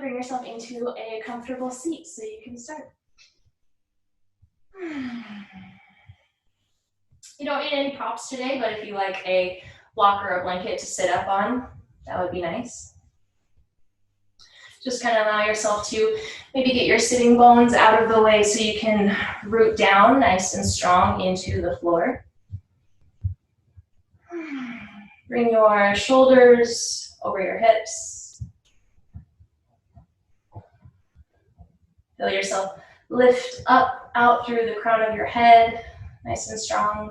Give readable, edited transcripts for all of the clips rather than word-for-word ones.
bring yourself into a comfortable seat so you can start. You don't need any props today, but if you like a block or a blanket to sit up on, that would be nice. Just kind of allow yourself to maybe get your sitting bones out of the way so you can root down nice and strong into the floor. Bring your shoulders over your hips. Feel yourself lift up, out through the crown of your head, nice and strong.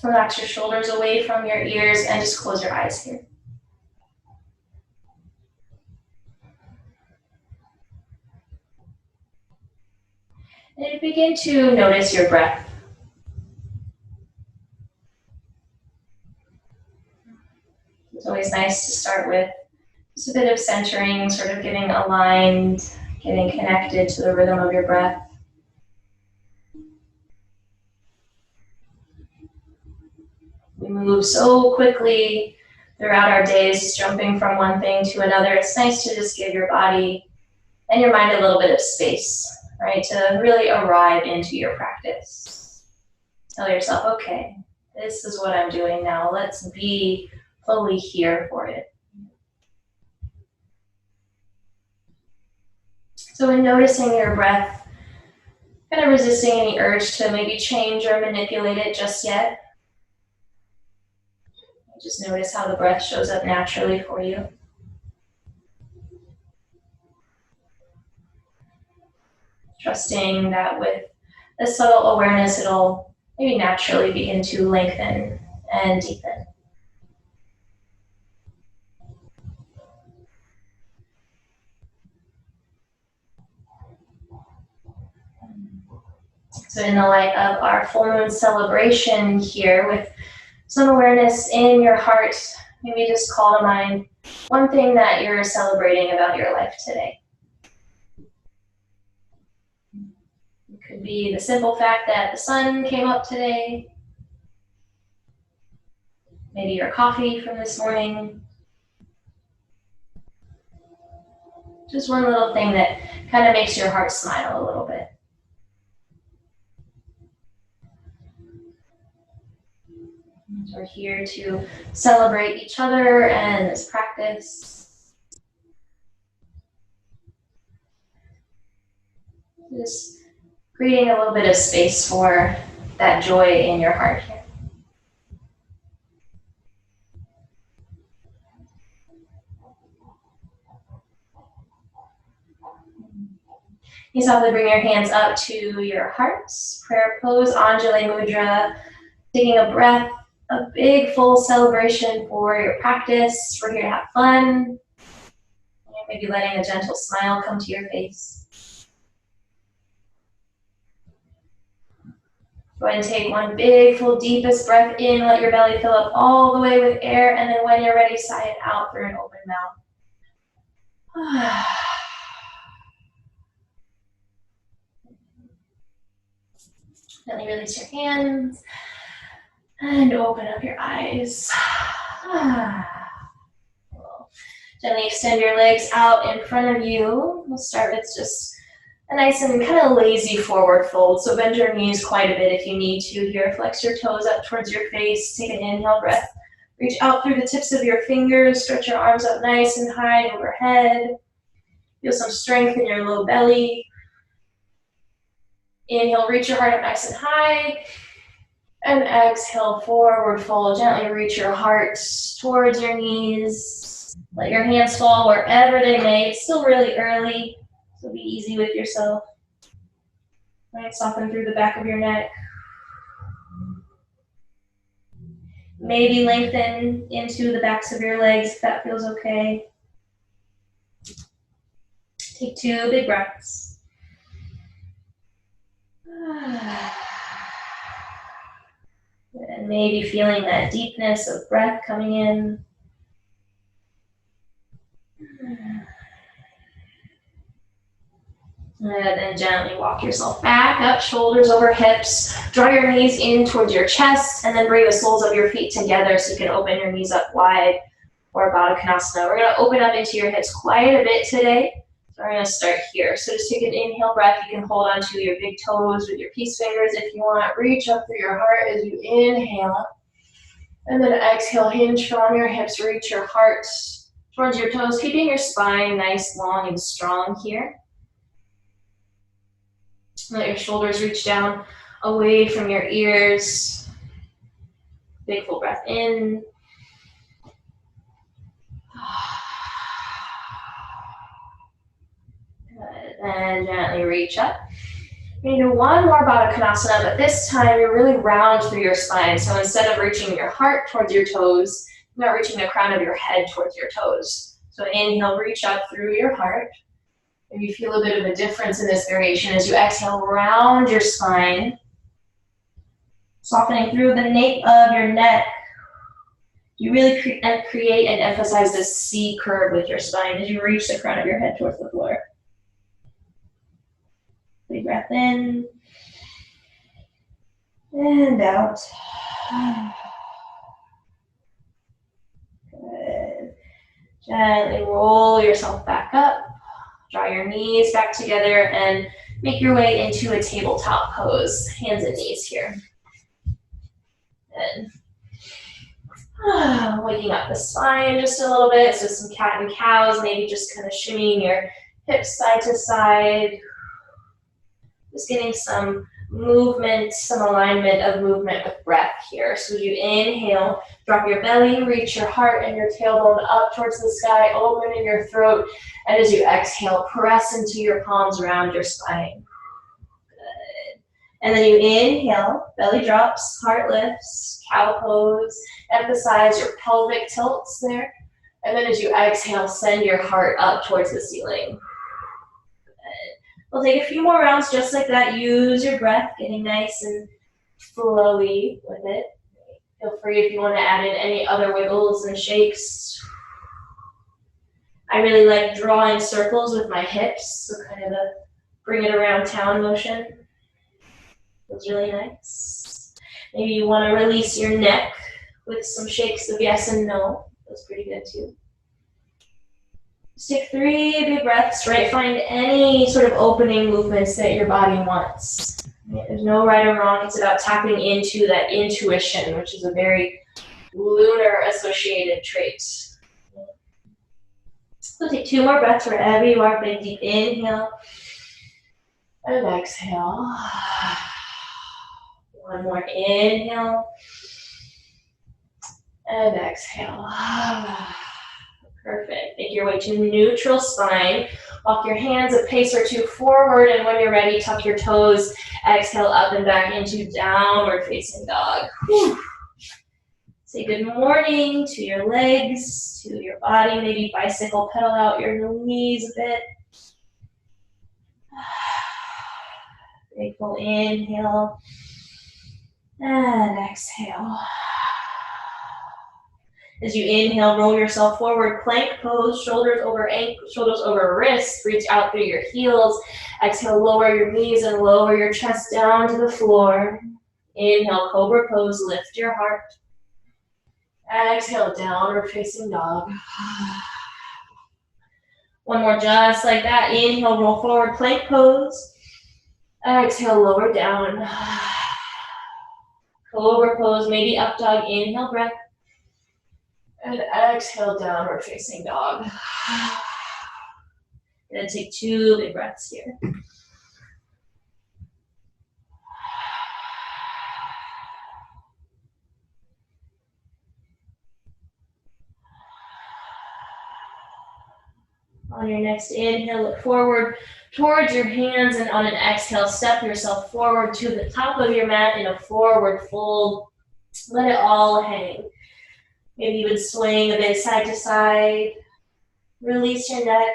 Relax your shoulders away from your ears and just close your eyes here. And begin to notice your breath. It's always nice to start with just a bit of centering, sort of getting aligned, getting connected to the rhythm of your breath. We move so quickly throughout our days, jumping from one thing to another. It's nice to just give your body and your mind a little bit of space, right, to really arrive into your practice. Tell yourself, okay, this is what I'm doing now. Let's be fully here for it. So in noticing your breath, kind of resisting any urge to maybe change or manipulate it just yet. Just notice how the breath shows up naturally for you. Trusting that with a subtle awareness, it'll maybe naturally begin to lengthen and deepen. So in the light of our full moon celebration here, with some awareness in your heart, maybe just call to mind one thing that you're celebrating about your life today. It could be the simple fact that the sun came up today, maybe your coffee from this morning. Just one little thing that kind of makes your heart smile a little bit. We're here to celebrate each other and this practice. Just creating a little bit of space for that joy in your heart here. You softly bring your hands up to your hearts. Prayer pose, Anjali Mudra. Taking a breath, a big full celebration for your practice. We're here to have fun. Maybe letting a gentle smile come to your face. Go ahead and take one big, full, deepest breath in. Let your belly fill up all the way with air. And then when you're ready, sigh it out through an open mouth. Gently release your hands. And open up your eyes. Gently extend your legs out in front of you. We'll start with just a nice and kind of lazy forward fold. So bend your knees quite a bit if you need to here. Flex your toes up towards your face. Take an inhale breath. Reach out through the tips of your fingers. Stretch your arms up nice and high overhead. Feel some strength in your low belly. Inhale, reach your heart up nice and high. And exhale, forward fold. Gently reach your heart towards your knees. Let your hands fall wherever they may. It's still really early, so be easy with yourself. Right, soften through the back of your neck. Maybe lengthen into the backs of your legs if that feels okay. Take 2 big breaths. And maybe feeling that deepness of breath coming in. And then gently walk yourself back up, shoulders over hips. Draw your knees in towards your chest, and then bring the soles of your feet together so you can open your knees up wide, or Baddha Konasana. We're going to open up into your hips quite a bit today. So we're going to start here. So just take an inhale breath. You can hold onto your big toes with your peace fingers if you want. Reach up through your heart as you inhale. And then exhale, hinge from your hips. Reach your heart towards your toes, keeping your spine nice, long, and strong here. Let your shoulders reach down away from your ears. Big full breath in. Good. And gently reach up. You're going to do one more Baddha Konasana, but this time you're really round through your spine. So instead of reaching your heart towards your toes, you're not reaching the crown of your head towards your toes. So inhale, reach up through your heart. And you feel a bit of a difference in this variation as you exhale, round your spine, softening through the nape of your neck. You really create and emphasize this C curve with your spine as you reach the crown of your head towards the floor. Big breath in and out. Good. Gently roll yourself back up. Draw your knees back together and make your way into a tabletop pose. Hands and knees here. Good. Waking up the spine just a little bit. So some cat and cows, maybe just kind of shimmying your hips side to side. Just getting some movement, some alignment of movement with breath here. So as you inhale, drop your belly, reach your heart and your tailbone up towards the sky, open in your throat. And as you exhale, press into your palms around your spine. Good. And then you inhale, belly drops, heart lifts, cow pose. Emphasize your pelvic tilts there. And then as you exhale, send your heart up towards the ceiling. We'll take a few more rounds just like that. Use your breath, getting nice and flowy with it. Feel free if you want to add in any other wiggles and shakes. I really like drawing circles with my hips, so kind of a bring it around town motion. Feels really nice. Maybe you want to release your neck with some shakes of yes and no. Feels pretty good too. Just take 3 big breaths, right? Find any sort of opening movements that your body wants. There's no right or wrong. It's about tapping into that intuition, which is a very lunar associated trait. So take 2 more breaths wherever you are. Big deep inhale and exhale. 1 more inhale and exhale. Perfect. Make your way to neutral spine. Walk your hands a pace or 2 forward, and when you're ready, tuck your toes. Exhale up and back into downward facing dog. Whew. Say good morning to your legs, to your body. Maybe bicycle pedal out your knees a bit. Big full inhale and exhale. As you inhale, roll yourself forward, plank pose, shoulders over ankles, shoulders over wrists, reach out through your heels. Exhale, lower your knees and lower your chest down to the floor. Inhale, cobra pose, lift your heart. Exhale, downward facing dog. 1 more just like that. Inhale, roll forward, plank pose. Exhale, lower down. Cobra pose, maybe up dog. Inhale, breath. And exhale, downward facing dog. Gonna take 2 big breaths here. On your next inhale, look forward towards your hands, and on an exhale, step yourself forward to the top of your mat in a forward fold. Let it all hang. Maybe even swaying a bit side to side. Release your neck.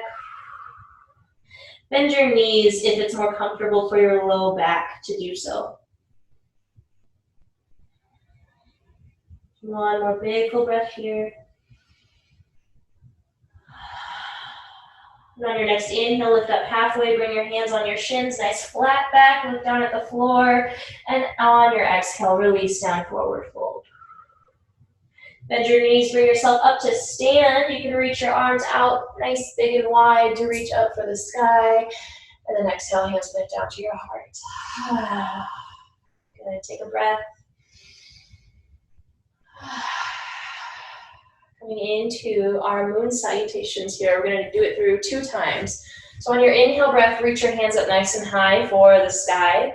Bend your knees if it's more comfortable for your low back to do so. 1 more big full breath here. And on your next inhale, lift up halfway, bring your hands on your shins, nice flat back, look down at the floor. And on your exhale, release down, forward fold. Bend your knees, bring yourself up to stand. You can reach your arms out, nice, big and wide to reach up for the sky. And then exhale, hands bent down to your heart. Good, take a breath. Coming into our moon salutations here. We're going to do it through 2 times. So on your inhale breath, reach your hands up nice and high for the sky.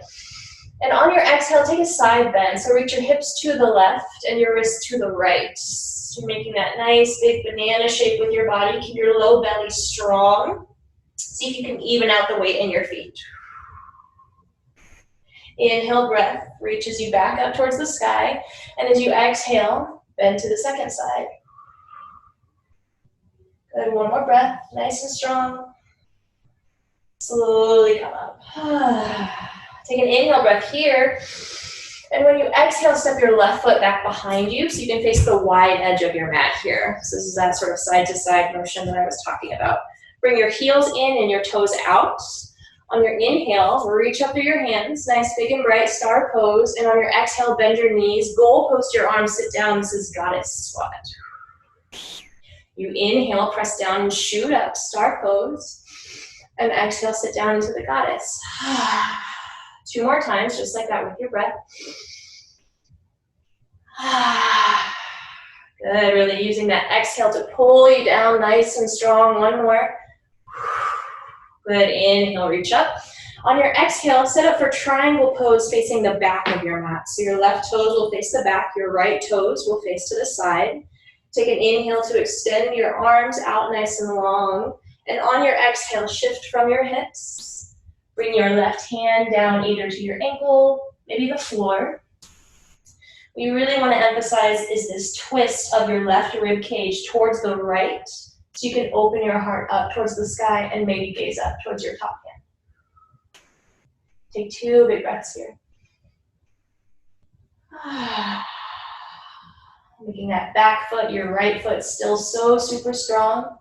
And on your exhale, take a side bend. So reach your hips to the left and your wrists to the right. So you're making that nice big banana shape with your body. Keep your low belly strong. See if you can even out the weight in your feet. Inhale, breath reaches you back up towards the sky. And as you exhale, bend to the second side. Good, one more breath, nice and strong. Slowly come up. Take an inhale breath here. And when you exhale, step your left foot back behind you so you can face the wide edge of your mat here. So this is that sort of side to side motion that I was talking about. Bring your heels in and your toes out. On your inhale, reach up through your hands, nice big and bright star pose. And on your exhale, bend your knees, goal post your arms, sit down. This is goddess squat. You inhale, press down and shoot up, star pose. And exhale, sit down into the goddess. 2 more times, just like that with your breath. Good, really using that exhale to pull you down nice and strong. 1 more. Good, inhale, reach up. On your exhale, set up for triangle pose facing the back of your mat. So your left toes will face the back, your right toes will face to the side. Take an inhale to extend your arms out nice and long. And on your exhale, shift from your hips. Bring your left hand down either to your ankle, maybe the floor. What you really want to emphasize is this twist of your left rib cage towards the right, so you can open your heart up towards the sky and maybe gaze up towards your top hand. Take 2 big breaths here. Making that back foot, your right foot still so super strong.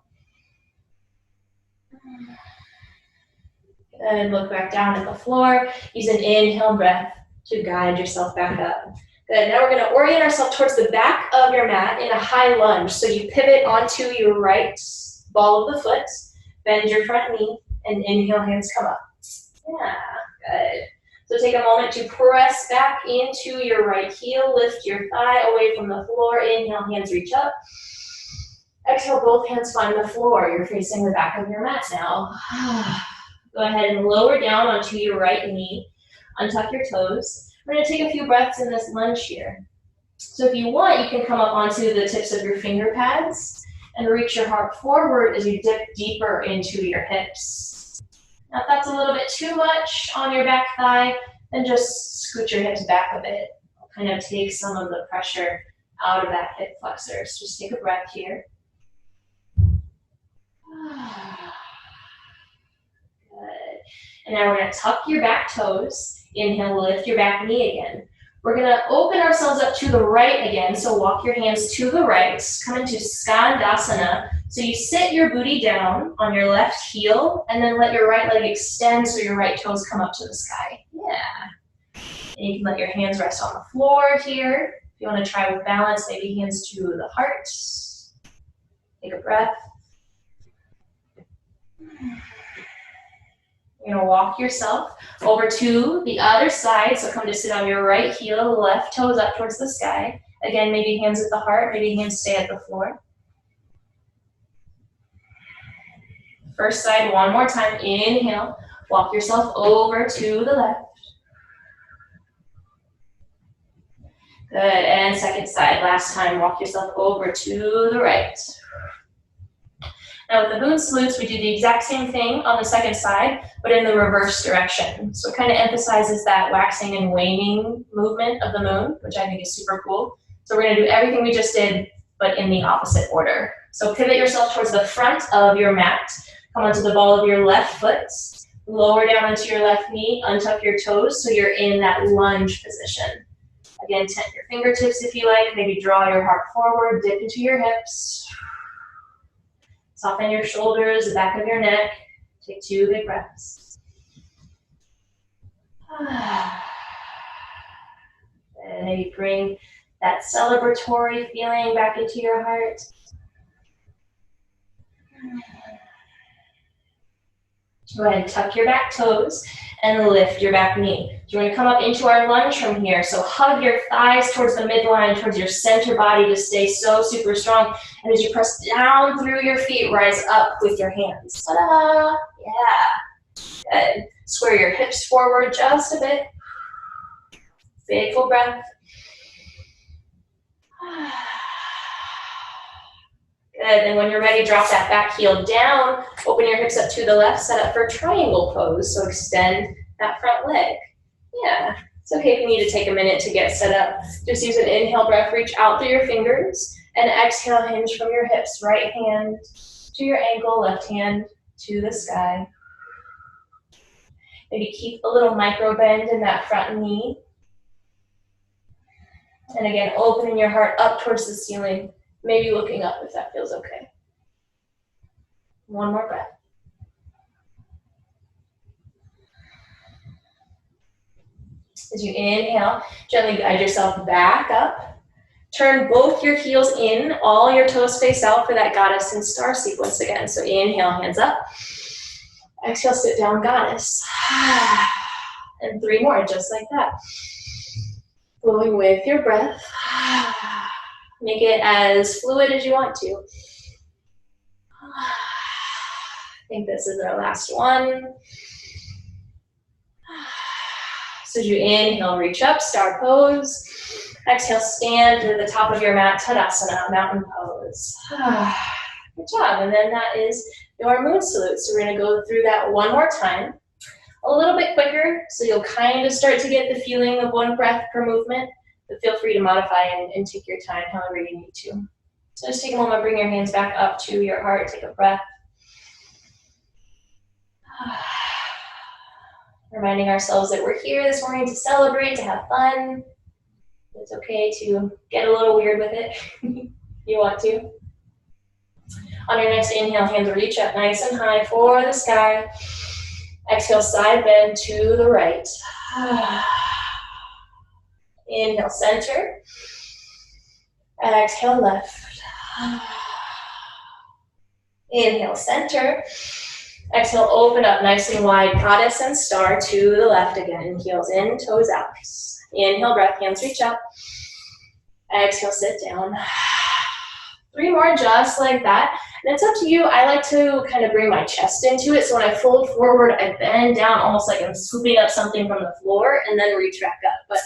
And look back down at the floor. Use an inhale breath to guide yourself back up. Good, now we're gonna orient ourselves towards the back of your mat in a high lunge. So you pivot onto your right ball of the foot, bend your front knee, and inhale, hands come up. Yeah, good. So take a moment to press back into your right heel, lift your thigh away from the floor. Inhale, hands reach up. Exhale, both hands find the floor. You're facing the back of your mat now. Go ahead and lower down onto your right knee. Untuck your toes. We're going to take a few breaths in this lunge here. So if you want, you can come up onto the tips of your finger pads and reach your heart forward as you dip deeper into your hips. Now if that's a little bit too much on your back thigh, then just scoot your hips back a bit. I'll kind of take some of the pressure out of that hip flexor. So just take a breath here. Good. And now we're going to tuck your back toes. Inhale, lift your back knee again. We're going to open ourselves up to the right again. So walk your hands to the right. Come into Skandasana. So you sit your booty down on your left heel and then let your right leg extend so your right toes come up to the sky. Yeah. And you can let your hands rest on the floor here. If you want to try with balance, maybe hands to the heart. Take a breath. You're going to walk yourself over to the other side. So come to sit on your right heel, left toes up towards the sky. Again, maybe hands at the heart, maybe hands stay at the floor. First side, one more time. Inhale, walk yourself over to the left. Good, and second side, last time, walk yourself over to the right. Now with the moon salutes, we do the exact same thing on the second side, but in the reverse direction. So it kind of emphasizes that waxing and waning movement of the moon, which I think is super cool. So we're gonna do everything we just did, but in the opposite order. So pivot yourself towards the front of your mat. Come onto the ball of your left foot. Lower down onto your left knee, untuck your toes so you're in that lunge position. Again, tent your fingertips if you like. Maybe draw your heart forward, dip into your hips. Soften your shoulders, the back of your neck. Take 2 big breaths. And maybe bring that celebratory feeling back into your heart. Go ahead and tuck your back toes and lift your back knee. You want to come up into our lunge from here. So hug your thighs towards the midline, towards your center body to stay so super strong. And as you press down through your feet, rise up with your hands. Ta-da! Yeah. Good. Square your hips forward just a bit. Big full breath. Good, and when you're ready, drop that back heel down, open your hips up to the left, set up for triangle pose, so extend that front leg. Yeah, it's okay if you need to take a minute to get set up. Just use an inhale breath, reach out through your fingers, and exhale, hinge from your hips, right hand to your ankle, left hand to the sky. Maybe keep a little micro bend in that front knee. And again, opening your heart up towards the ceiling. Maybe looking up if that feels okay. One more breath. As you inhale, gently guide yourself back up. Turn both your heels in, all your toes face out for that goddess and star sequence again. So inhale, hands up. Exhale, sit down, goddess. And 3 more, just like that. Flowing with your breath. Make it as fluid as you want to. I think this is our last one. So as you inhale, reach up, star pose. Exhale, stand to the top of your mat, Tadasana, mountain pose. Good job, and then that is your moon salute. So we're gonna go through that one more time. A little bit quicker, so you'll kind of start to get the feeling of 1 breath per movement. But feel free to modify and take your time however you need to. So just take a moment, bring your hands back up to your heart, take a breath. Reminding ourselves that we're here this morning to celebrate, to have fun. It's okay to get a little weird with it if you want to. On your next inhale, hands reach up nice and high for the sky. Exhale, side bend to the right. Inhale, center. Exhale, left. Inhale, center. Exhale, open up nice and wide, goddess and star to the left again. Heels in, toes out. Inhale, breath, hands reach up. Exhale, sit down. 3 more, just like that. And it's up to you. I like to kind of bring my chest into it. So when I fold forward, I bend down almost like I'm scooping up something from the floor and then reach back up. But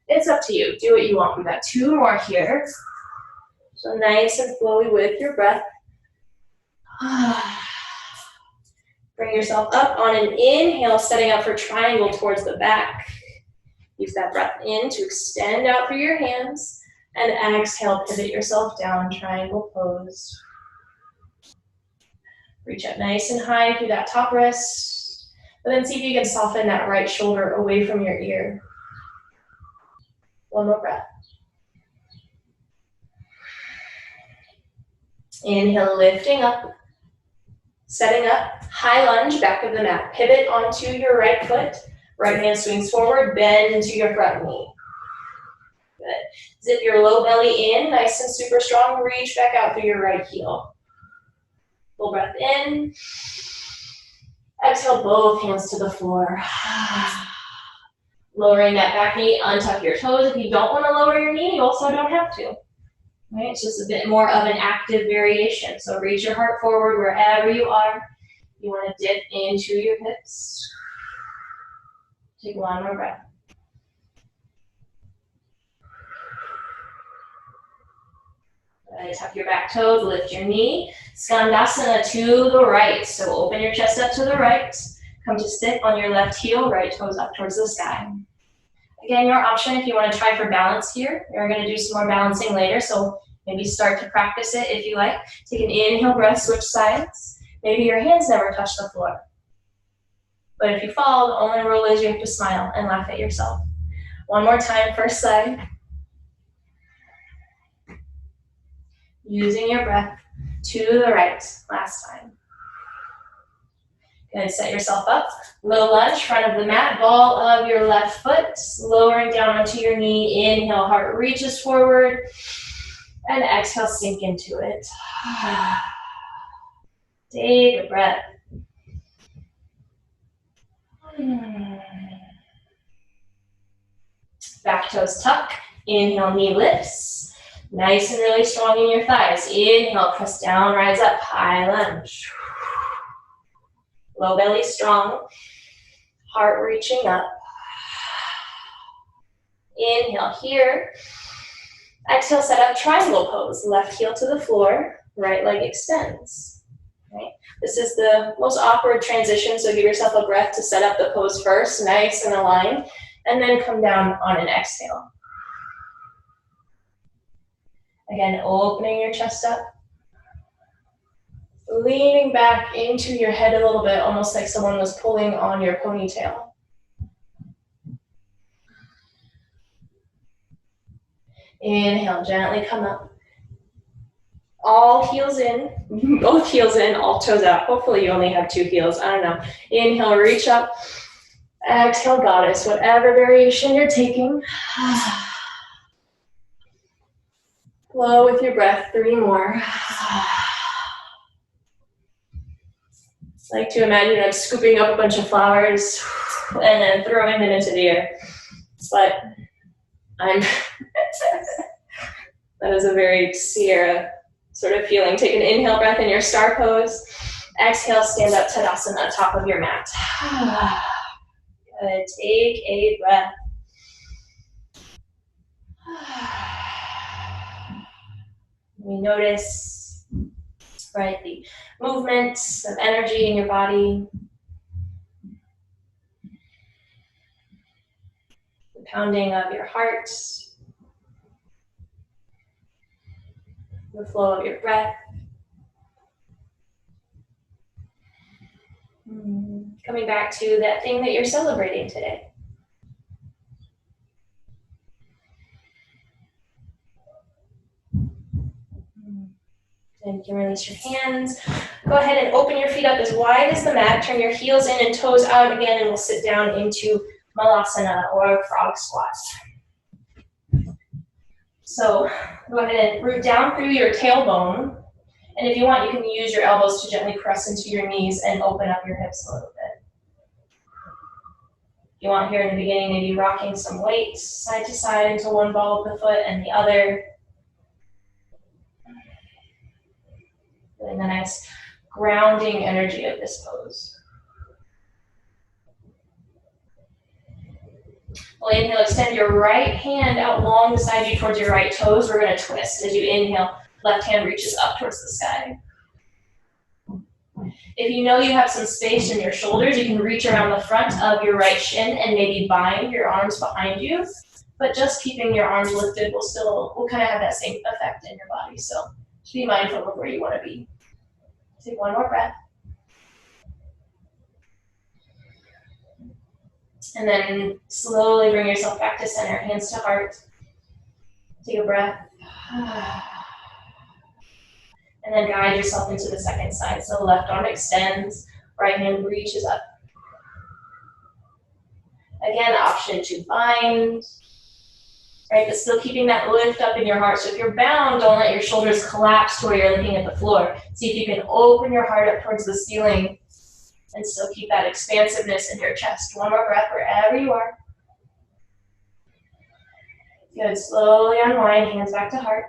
it's up to you. Do what you want. We've got 2 more here. So nice and flowy with your breath. Bring yourself up on an inhale, setting up for triangle towards the back. Use that breath in to extend out through your hands. And exhale, pivot yourself down, triangle pose. Reach up nice and high through that top wrist. But then see if you can soften that right shoulder away from your ear. 1 more breath. Inhale, lifting up. Setting up, high lunge, back of the mat. Pivot onto your right foot. Right hand swings forward, bend into your front knee. Good. Zip your low belly in, nice and super strong. Reach back out through your right heel. Full breath in. Exhale, both hands to the floor. Lowering that back knee, untuck your toes. If you don't want to lower your knee, you also don't have to. Right? It's just a bit more of an active variation. So reach your heart forward wherever you are. You want to dip into your hips. Take 1 more breath. Tuck your back toes, lift your knee. Skandasana to the right. So open your chest up to the right. Come to sit on your left heel, right toes up towards the sky. Again, your option if you want to try for balance here. You're going to do some more balancing later, so maybe start to practice it if you like. Take an inhale breath, switch sides. Maybe your hands never touch the floor. But if you fall, the only rule is you have to smile and laugh at yourself. 1 more time, first side. Using your breath to the right. Last time. Good, set yourself up. Low lunge, front of the mat, ball of your left foot, lowering down onto your knee. Inhale, heart reaches forward. And exhale, sink into it. Take a breath. Back toes tuck. Inhale, knee lifts. Nice and really strong in your thighs. Inhale, press down, rise up, high lunge. Low belly strong. Heart reaching up. Inhale here. Exhale, set up triangle pose. Left heel to the floor, right leg extends. Right? This is the most awkward transition, so give yourself a breath to set up the pose first, nice and aligned, and then come down on an exhale. Again, opening your chest up. Leaning back into your head a little bit, almost like someone was pulling on your ponytail. Inhale, gently come up. All heels in, both heels in, all toes out. Hopefully you only have two heels, I don't know. Inhale, reach up. Exhale, goddess, whatever variation you're taking. Flow with your breath, 3 more. Like to imagine I'm scooping up a bunch of flowers and then throwing them into the air. But that is a very Sierra sort of feeling. Take an inhale breath in your star pose. Exhale, stand up, Tadasana, top of your mat. Good, take a breath. We notice, right, the movements of energy in your body. The pounding of your heart. The flow of your breath. Coming back to that thing that you're celebrating today. And you can release your hands. Go ahead and open your feet up as wide as the mat. Turn your heels in and toes out again, and we'll sit down into Malasana or frog squat. So go ahead and root down through your tailbone. And if you want, you can use your elbows to gently press into your knees and open up your hips a little bit. If you want, here in the beginning, maybe rocking some weights side to side into one ball of the foot and the other. Feeling the nice grounding energy of this pose. Well, inhale, extend your right hand out long beside you towards your right toes. We're going to twist as you inhale. Left hand reaches up towards the sky. If you know you have some space in your shoulders, you can reach around the front of your right shin and maybe bind your arms behind you. But just keeping your arms lifted will kind of have that same effect in your body. So just be mindful of where you want to be. Take one more breath. And then slowly bring yourself back to center, hands to heart. Take a breath. And then guide yourself into the second side. So left arm extends, right hand reaches up. Again, option to bind. Right, but still keeping that lift up in your heart. So if you're bound, don't let your shoulders collapse to where you're looking at the floor. See if you can open your heart up towards the ceiling and still keep that expansiveness in your chest. One more breath wherever you are. Good, slowly unwind, hands back to heart.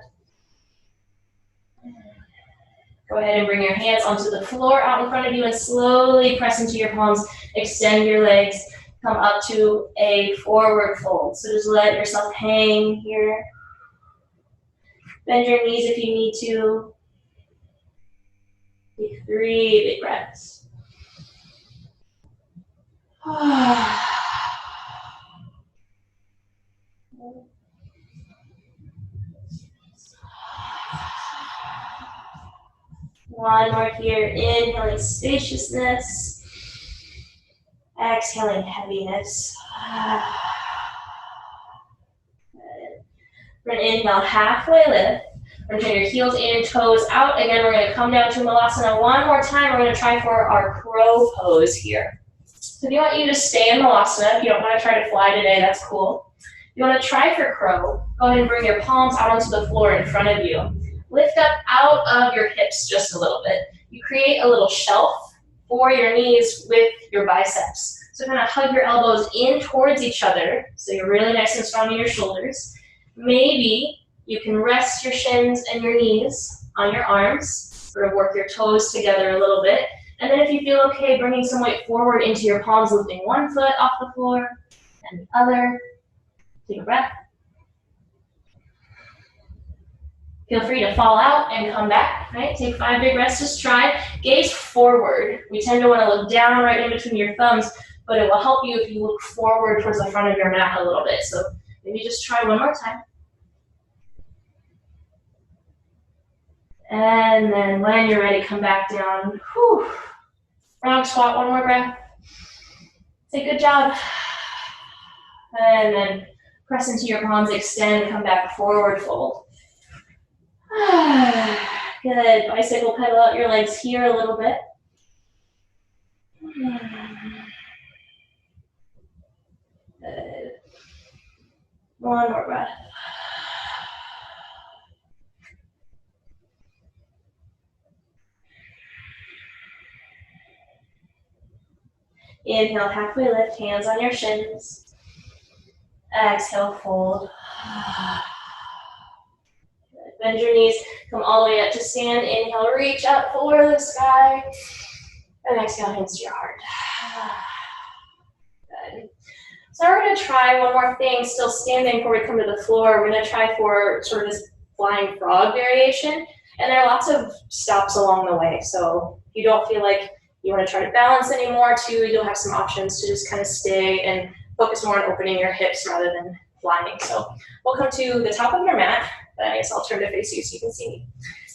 Go ahead and bring your hands onto the floor out in front of you and slowly press into your palms. Extend your legs. Come up to a forward fold. So just let yourself hang here. Bend your knees if you need to. Take 3 big breaths. One more here. Inhaling spaciousness. Exhaling heaviness. Good. For an inhale, halfway lift. We're gonna turn your heels in, toes out. Again, we're gonna come down to Malasana one more time. We're gonna try for our crow pose here. So if you want you to stay in Malasana, if you don't want to try to fly today, that's cool. If you want to try for crow, go ahead and bring your palms out onto the floor in front of you. Lift up out of your hips just a little bit. You create a little shelf for your knees with your biceps. So kind of hug your elbows in towards each other, so you're really nice and strong in your shoulders. Maybe you can rest your shins and your knees on your arms, sort of work your toes together a little bit. And then if you feel okay, bringing some weight forward into your palms, lifting one foot off the floor and the other. Take a breath. Feel free to fall out and come back, right? Take 5 big breaths, just try. Gaze forward. We tend to want to look down right in between your thumbs, but it will help you if you look forward towards the front of your mat a little bit. So maybe just try one more time. And then when you're ready, come back down. Whew. Frog squat, one more breath. Say good job. And then press into your palms, extend, come back, forward fold. Good. Bicycle pedal out your legs here a little bit. Good. One more breath. Inhale, halfway lift, hands on your shins. Exhale, fold. Bend your knees, come all the way up to stand. Inhale, reach up for the sky. And exhale, hands to your heart. Good. So we're going to try one more thing, still standing before we come to the floor. We're going to try for sort of this flying frog variation. And there are lots of stops along the way. So if you don't feel like you want to try to balance anymore too, you'll have some options to just kind of stay and focus more on opening your hips rather than flying. So we'll come to the top of your mat. I guess I'll turn to face you so you can see me.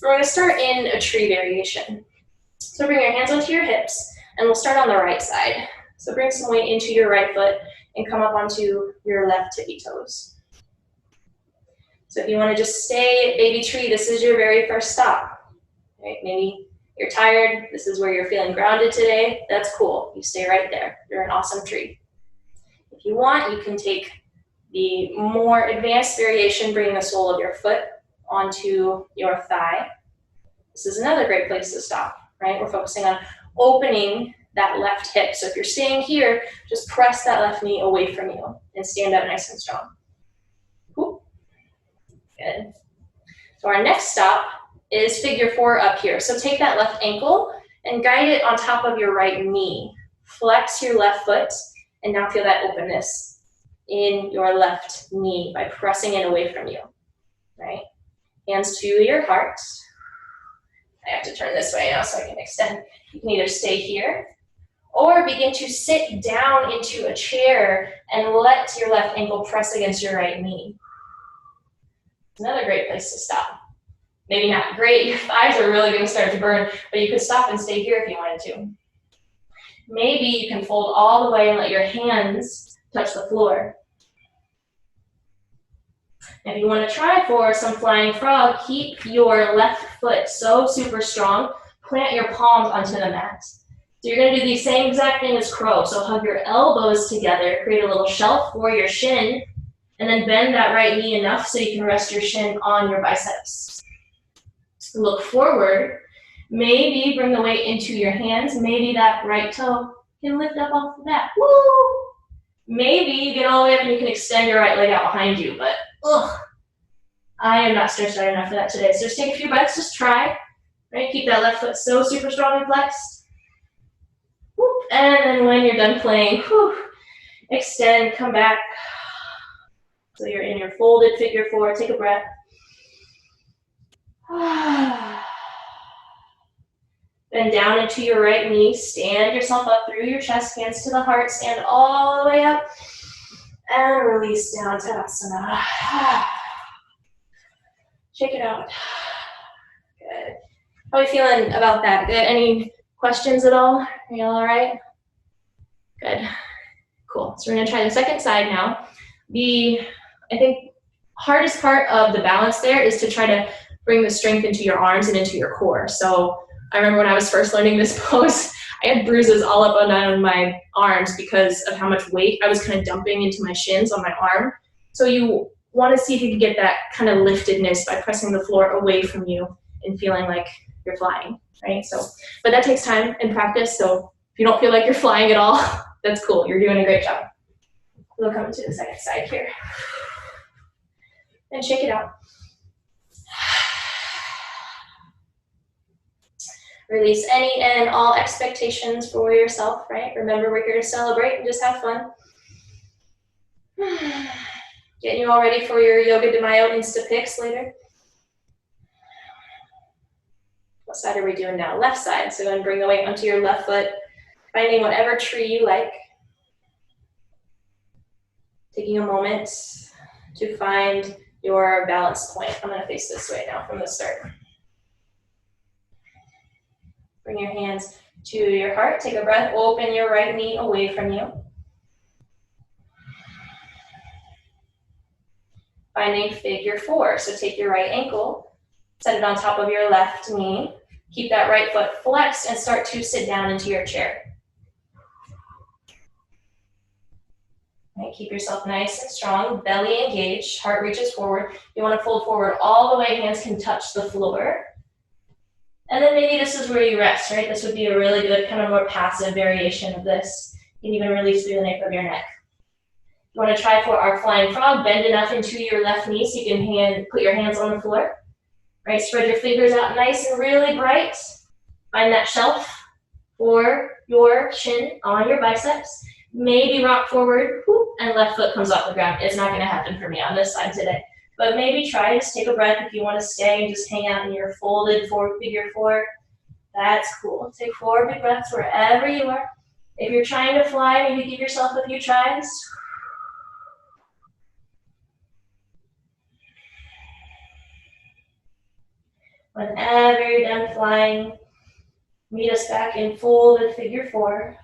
We're going to start in a tree variation. So bring your hands onto your hips, and we'll start on the right side. So bring some weight into your right foot and come up onto your left tippy toes. So if you want to just stay at baby tree, this is your very first stop. Right? Maybe you're tired, this is where you're feeling grounded today, that's cool. You stay right there. You're an awesome tree. If you want, you can take the more advanced variation, bringing the sole of your foot onto your thigh. This is another great place to stop, right? We're focusing on opening that left hip. So if you're staying here, just press that left knee away from you and stand up nice and strong. Cool. Good. So our next stop is figure 4 up here. So take that left ankle and guide it on top of your right knee. Flex your left foot and now feel that openness in your left knee by pressing it away from you, right? Hands to your heart. I have to turn this way now so I can extend. You can either stay here or begin to sit down into a chair and let your left ankle press against your right knee. Another great place to stop. Maybe not great, your thighs are really going to start to burn, but you could stop and stay here if you wanted to. Maybe you can fold all the way and let your hands touch the floor. If you want to try for some flying frog, keep your left foot so super strong, plant your palms onto the mat. So you're going to do the same exact thing as crow. So hug your elbows together, create a little shelf for your shin, and then bend that right knee enough so you can rest your shin on your biceps. Look forward. Maybe bring the weight into your hands. Maybe that right toe can lift up off the mat. Woo! Maybe you get all the way up and you can extend your right leg out behind you, but I am not stretched out enough for that today. So just take a few breaths, just try. Right? Keep that left foot so super strong and flexed. Whoop. And then when you're done playing, extend, come back. So you're in your folded figure 4. Take a breath. Bend down into your right knee. Stand yourself up through your chest, hands to the heart. Stand all the way up. And release down to Tadasana. Shake it out. Good. How are you feeling about that? Good. Any questions at all? Are you all right? Good. Cool. So we're going to try the second side now. I think, hardest part of the balance there is to try to bring the strength into your arms and into your core. So I remember when I was first learning this pose, I had bruises all up and down my arms because of how much weight I was kind of dumping into my shins on my arm. So you want to see if you can get that kind of liftedness by pressing the floor away from you and feeling like you're flying, right? So, but that takes time and practice. So if you don't feel like you're flying at all, that's cool. You're doing a great job. We'll come to the second side here. And shake it out. Release any and all expectations for yourself, right? Remember, we're here to celebrate and just have fun. Getting you all ready for your Yoga de Mayo Insta Pics later. What side are we doing now? Left side. So go ahead and bring the weight onto your left foot, finding whatever tree you like. Taking a moment to find your balance point. I'm going to face this way now from the start. Bring your hands to your heart. Take a breath. Open your right knee away from you. Finding figure four. So take your right ankle, set it on top of your left knee. Keep that right foot flexed and start to sit down into your chair. Right, keep yourself nice and strong. Belly engaged. Heart reaches forward. You want to fold forward all the way. Hands can touch the floor. And then maybe this is where you rest, right? This would be a really good kind of more passive variation of this. You can even release through the nape of your neck. You want to try for our flying frog. Bend enough into your left knee so you can put your hands on the floor. Right, spread your fingers out nice and really bright. Find that shelf for your shin on your biceps. Maybe rock forward, whoop, and left foot comes off the ground. It's not going to happen for me on this side today. But maybe try, just take a breath if you want to stay and just hang out in your folded forward figure four. That's cool. Take 4 big breaths wherever you are. If you're trying to fly, maybe give yourself a few tries. Whenever you're done flying, meet us back in folded figure four.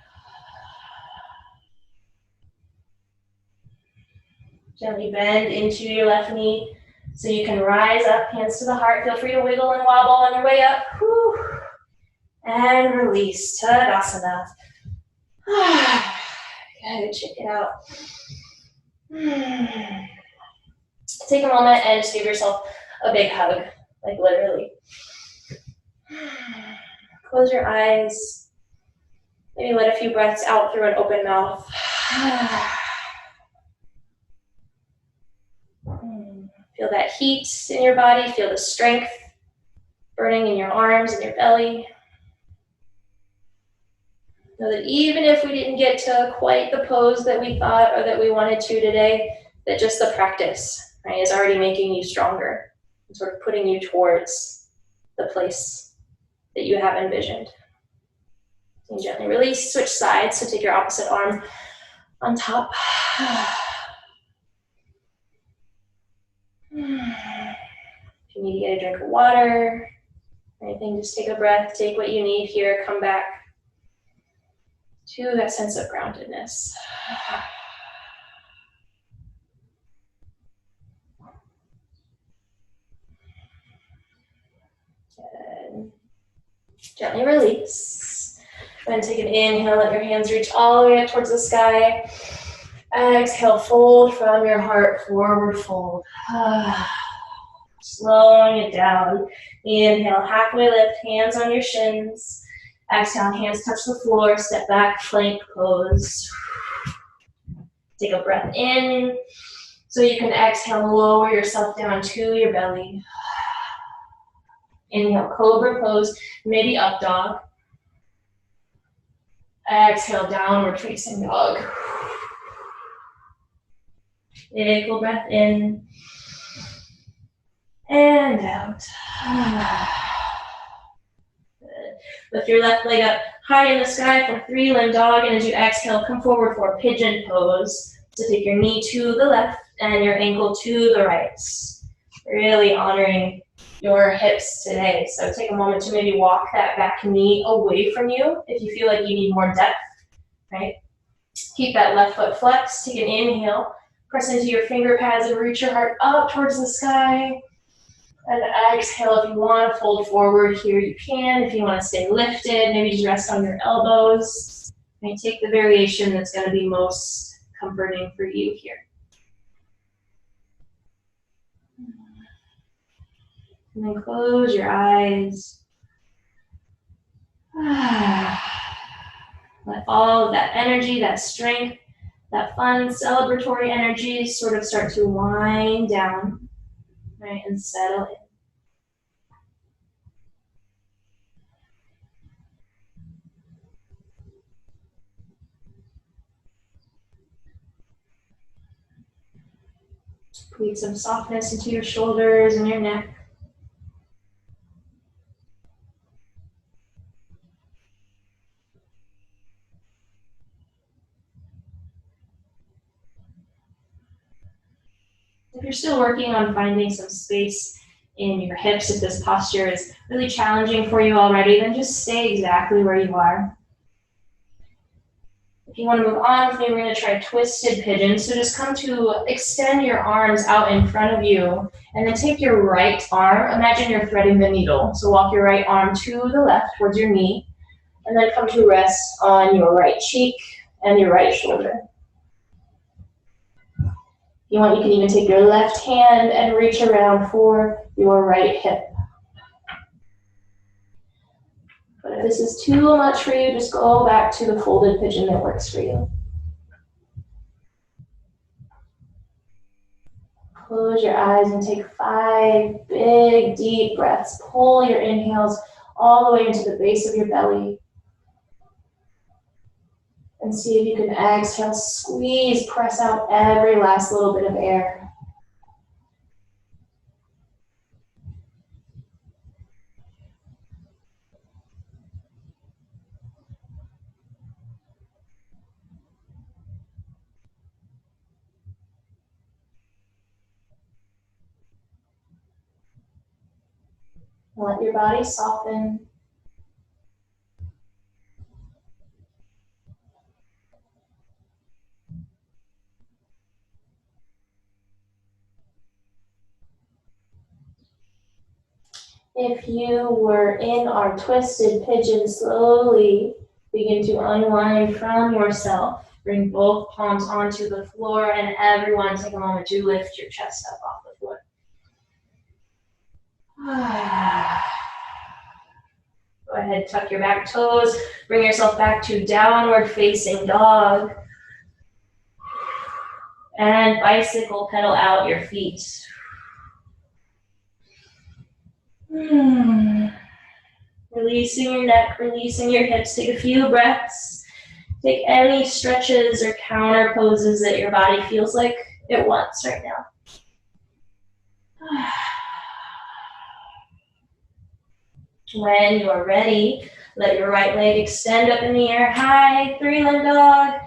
Gently bend into your left knee so you can rise up, hands to the heart. Feel free to wiggle and wobble on your way up. Whew. And release, Tadasana. Good, check it out. Take a moment and just give yourself a big hug, like literally. Close your eyes. Maybe let a few breaths out through an open mouth. Feel that heat in your body. Feel the strength burning in your arms and your belly. Know that even if we didn't get to quite the pose that we thought or that we wanted to today, that just the practice, right, is already making you stronger and sort of putting you towards the place that you have envisioned. And gently release, switch sides. So take your opposite arm on top. If you need to get a drink of water, anything, just take a breath, take what you need here, come back to that sense of groundedness. Good. Gently release. Then take an inhale, let your hands reach all the way up towards the sky. Exhale, fold from your heart, forward fold. Slowing it down. Inhale, halfway lift, hands on your shins. Exhale, hands touch the floor, step back, plank pose. Take a breath in. So you can exhale, lower yourself down to your belly. Inhale, cobra pose, maybe up dog. Exhale, downward facing dog. Big full breath in and out. Good. Lift your left leg up high in the sky for 3-limb dog, and as you exhale, come forward for pigeon pose. So take your knee to the left and your ankle to the right. Really honoring your hips today. So take a moment to maybe walk that back knee away from you if you feel like you need more depth, right? Keep that left foot flexed. Take an inhale. Press into your finger pads and reach your heart up towards the sky. And exhale, if you want to fold forward here, you can. If you want to stay lifted, maybe just rest on your elbows. And take the variation that's going to be most comforting for you here. And then close your eyes. Let all of that energy, that strength, that fun celebratory energy sort of start to wind down, right, and settle in. Breathe some softness into your shoulders and your neck. If you're still working on finding some space in your hips, if this posture is really challenging for you already, then just stay exactly where you are. If you want to move on with me, we're going to try twisted pigeon. So just come to extend your arms out in front of you, and then take your right arm. Imagine you're threading the needle. So walk your right arm to the left towards your knee, and then come to rest on your right cheek and your right shoulder. If you want, you can even take your left hand and reach around for your right hip. But if this is too much for you, just go back to the folded pigeon that works for you. Close your eyes and take 5 big, deep breaths. Pull your inhales all the way into the base of your belly. And see if you can exhale, squeeze, press out every last little bit of air. Let your body soften. If you were in our twisted pigeon, slowly begin to unwind from yourself. Bring both palms onto the floor, and everyone take a moment to lift your chest up off the floor. Go ahead, tuck your back toes. Bring yourself back to downward facing dog. And bicycle pedal out your feet. Releasing your neck, releasing your hips. Take a few breaths. Take any stretches or counter poses that your body feels like it wants right now. When you're ready, let your right leg extend up in the air high, 3-leg dog.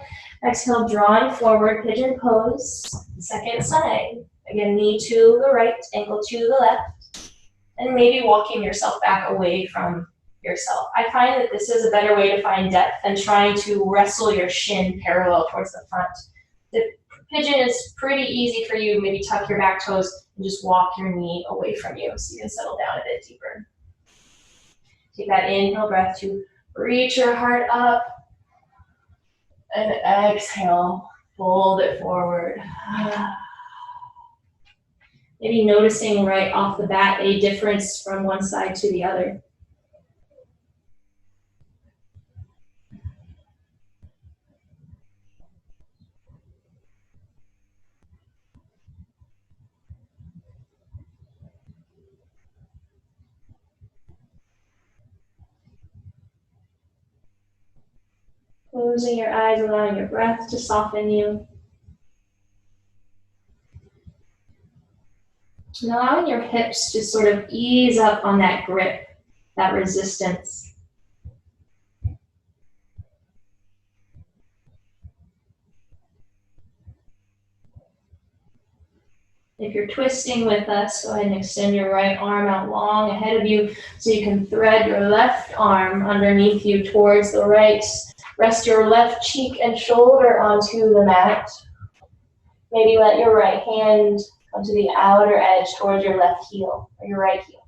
Exhale, drawing forward, pigeon pose. Second side. Again, knee to the right, ankle to the left. And maybe walking yourself back away from yourself. I find that this is a better way to find depth than trying to wrestle your shin parallel towards the front. The pigeon is pretty easy for you. Maybe tuck your back toes and just walk your knee away from you so you can settle down a bit deeper. Take that inhale breath to reach your heart up. And exhale, fold it forward. Maybe noticing right off the bat a difference from one side to the other. Closing your eyes, allowing your breath to soften you. And allowing your hips to sort of ease up on that grip, that resistance. If you're twisting with us, go ahead and extend your right arm out long ahead of you so you can thread your left arm underneath you towards the right. Rest your left cheek and shoulder onto the mat. Maybe let your right hand Come to the outer edge towards your left heel or your right heel.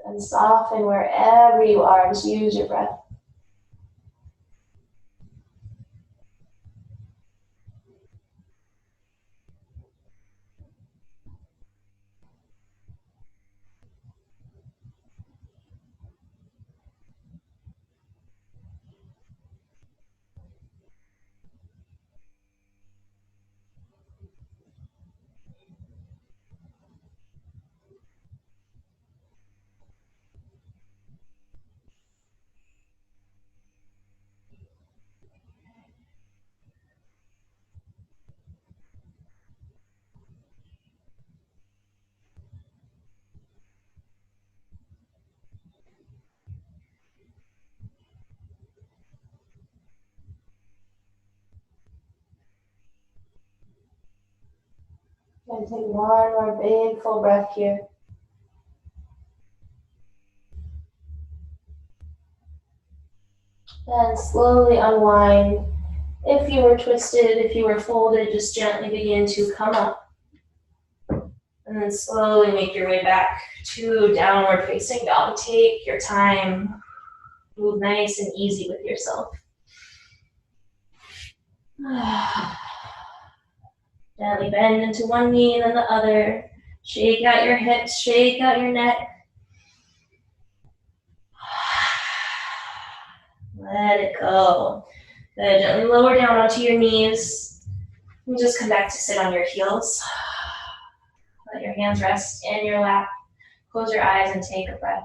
And soften wherever you are. Just use your breath. And take one more big full breath here. And slowly unwind. If you were twisted, if you were folded, just gently begin to come up. And then slowly make your way back to downward facing dog. Take your time. Move nice and easy with yourself. Gently bend into one knee and then the other. Shake out your hips, shake out your neck. Let it go. Good. Gently lower down onto your knees. And just come back to sit on your heels. Let your hands rest in your lap. Close your eyes and take a breath.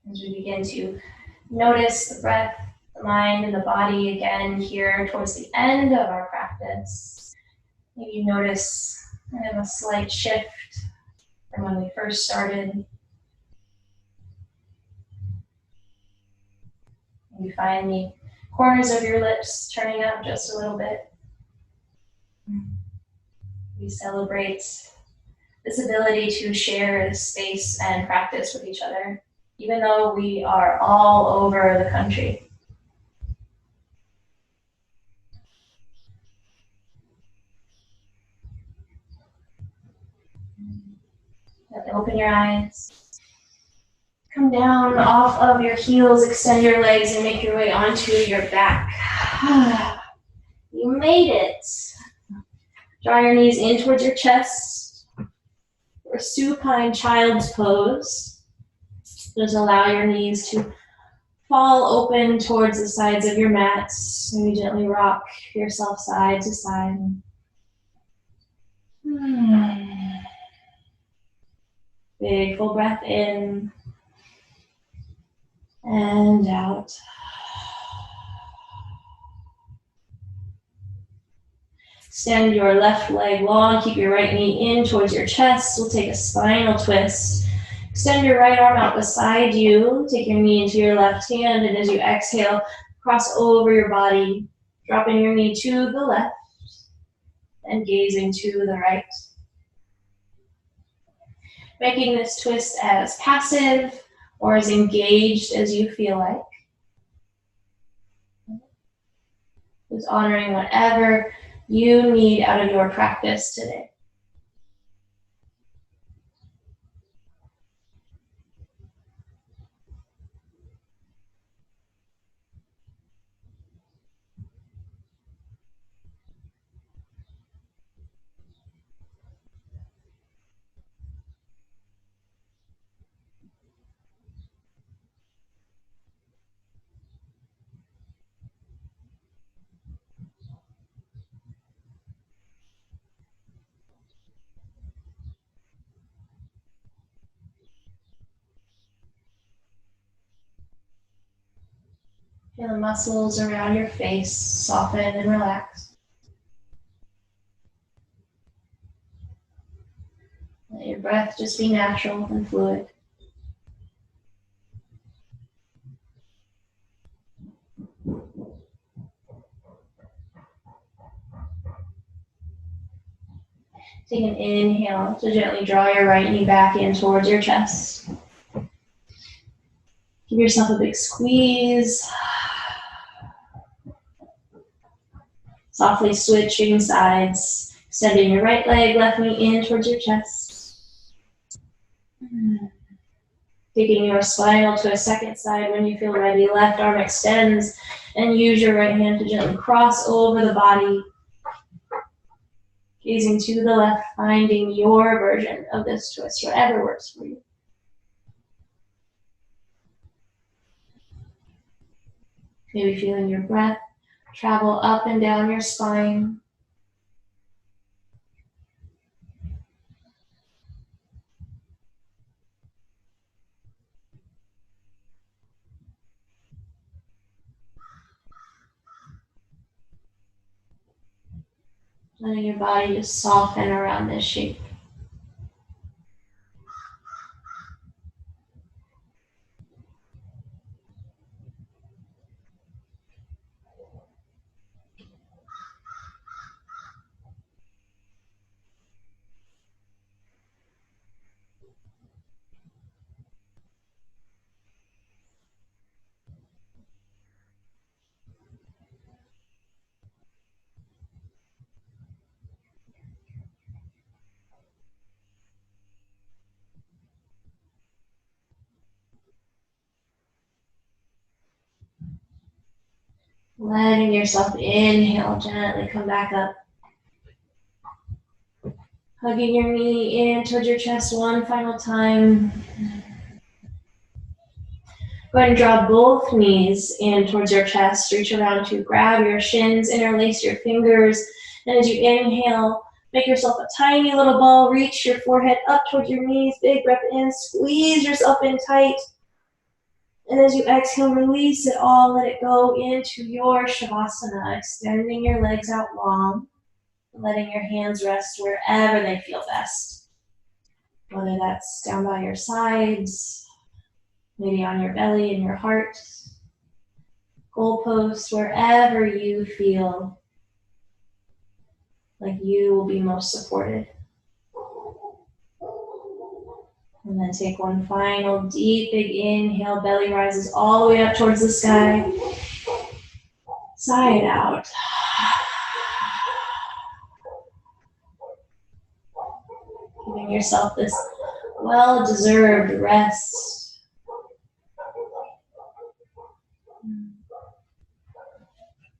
As we begin to notice the breath, the mind, and the body again here towards the end of our practice. Maybe notice kind of a slight shift from when we first started. Maybe find the corners of your lips turning up just a little bit. We celebrate this ability to share this space and practice with each other, even though we are all over the country. Open your eyes. Come down off of your heels, extend your legs, and make your way onto your back. You made it. Draw your knees in towards your chest. Or supine child's pose. Just allow your knees to fall open towards the sides of your mat. Maybe gently rock yourself side to side. Big full breath in and out. Extend your left leg long. Keep your right knee in towards your chest. We'll take a spinal twist. Extend your right arm out beside you. Take your knee into your left hand, and as you exhale, cross over your body, dropping your knee to the left and gazing to the right. Making this twist as passive or as engaged as you feel like. Just honoring whatever you need out of your practice today. Feel the muscles around your face soften and relax. Let your breath just be natural and fluid. Take an inhale to gently draw your right knee back in towards your chest. Give yourself a big squeeze. Softly switching sides. Extending your right leg, left knee in towards your chest. Taking your spinal to a second side when you feel ready. Left arm extends and use your right hand to gently cross over the body. Gazing to the left, finding your version of this twist, whatever works for you. Maybe feeling your breath travel up and down your spine. Letting your body just soften around this shape. Letting yourself inhale, gently come back up. Hugging your knee in towards your chest one final time. Go ahead and draw both knees in towards your chest. Reach around to grab your shins, interlace your fingers. And as you inhale, make yourself a tiny little ball. Reach your forehead up towards your knees. Big breath in. Squeeze yourself in tight. And as you exhale, release it all. Let it go into your Shavasana. Extending your legs out long. Letting your hands rest wherever they feel best. Whether that's down by your sides, maybe on your belly and your heart, goalposts, wherever you feel like you will be most supported. And then take one final deep, big inhale. Belly rises all the way up towards the sky. Sigh it out. Giving yourself this well-deserved rest.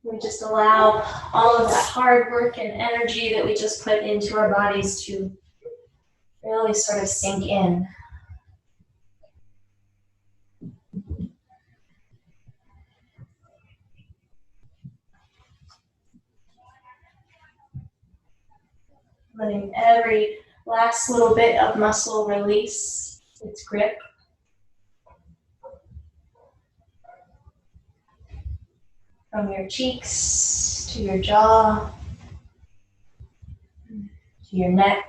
We just allow all of that hard work and energy that we just put into our bodies to really sort of sink in. Letting every last little bit of muscle release its grip. From your cheeks to your jaw, to your neck,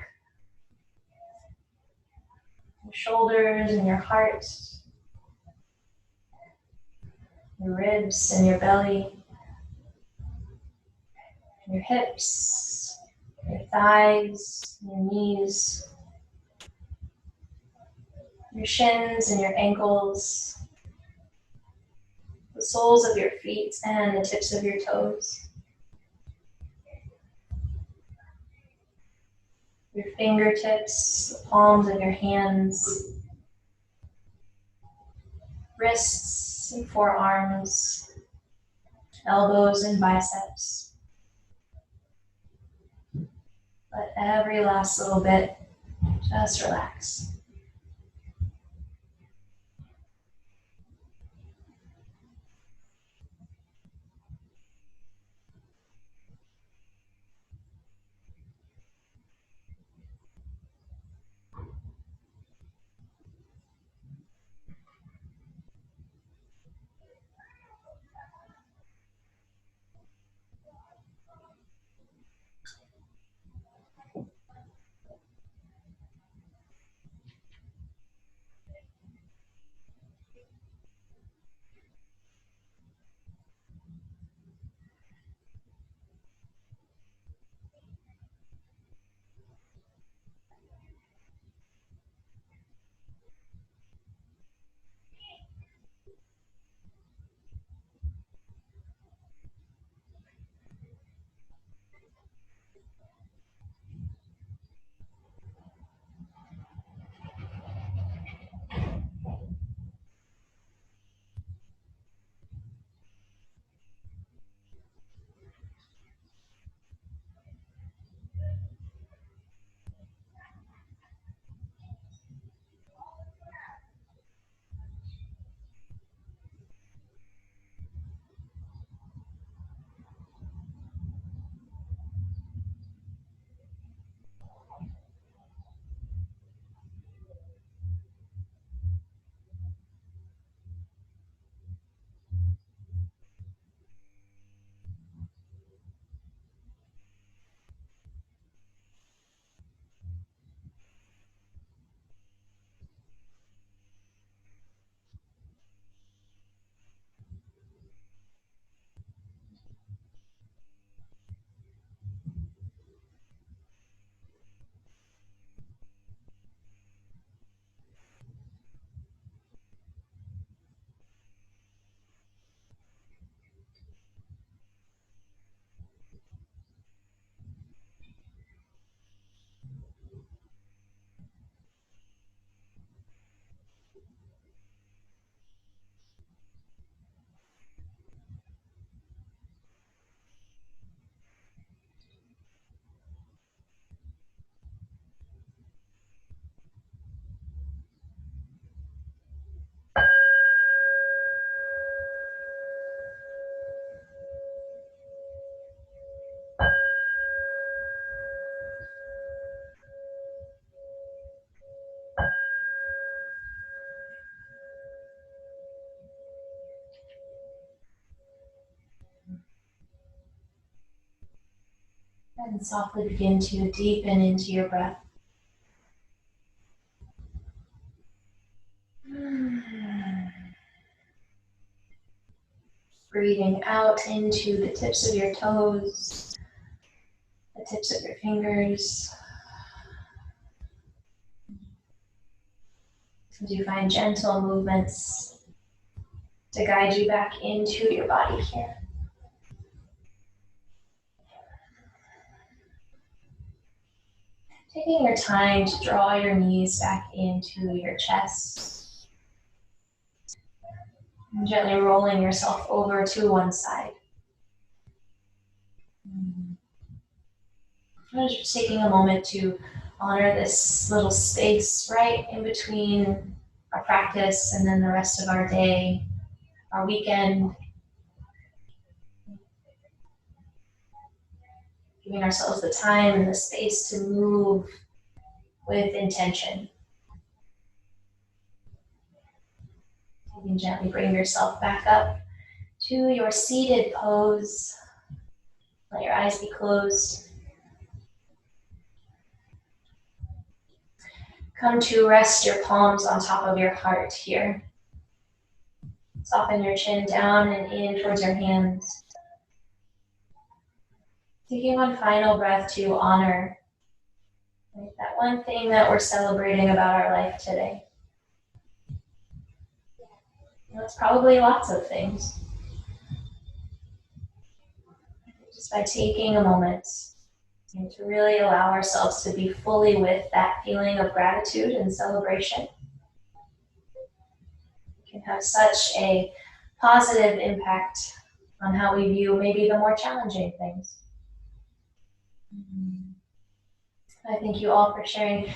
your shoulders and your heart, your ribs and your belly, your hips, your thighs, your knees, your shins and your ankles, the soles of your feet and the tips of your toes, your fingertips, the palms of your hands, wrists and forearms, elbows and biceps. Let every last little bit just relax. And softly begin to deepen into your breath. Breathing out into the tips of your toes, the tips of your fingers. As you find gentle movements to guide you back into your body here. Taking your time to draw your knees back into your chest. And gently rolling yourself over to one side. I'm just taking a moment to honor this little space right in between our practice and then the rest of our day, our weekend. Giving ourselves the time and the space to move with intention. You can gently bring yourself back up to your seated pose. Let your eyes be closed. Come to rest your palms on top of your heart here. Soften your chin down and in towards your hands. Taking one final breath to honor that one thing that we're celebrating about our life today. It's probably lots of things. Just by taking a moment to really allow ourselves to be fully with that feeling of gratitude and celebration. It can have such a positive impact on how we view maybe the more challenging things. I thank you all for sharing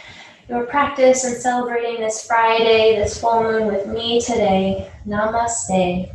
your practice and celebrating this Friday, this full moon with me today. Namaste.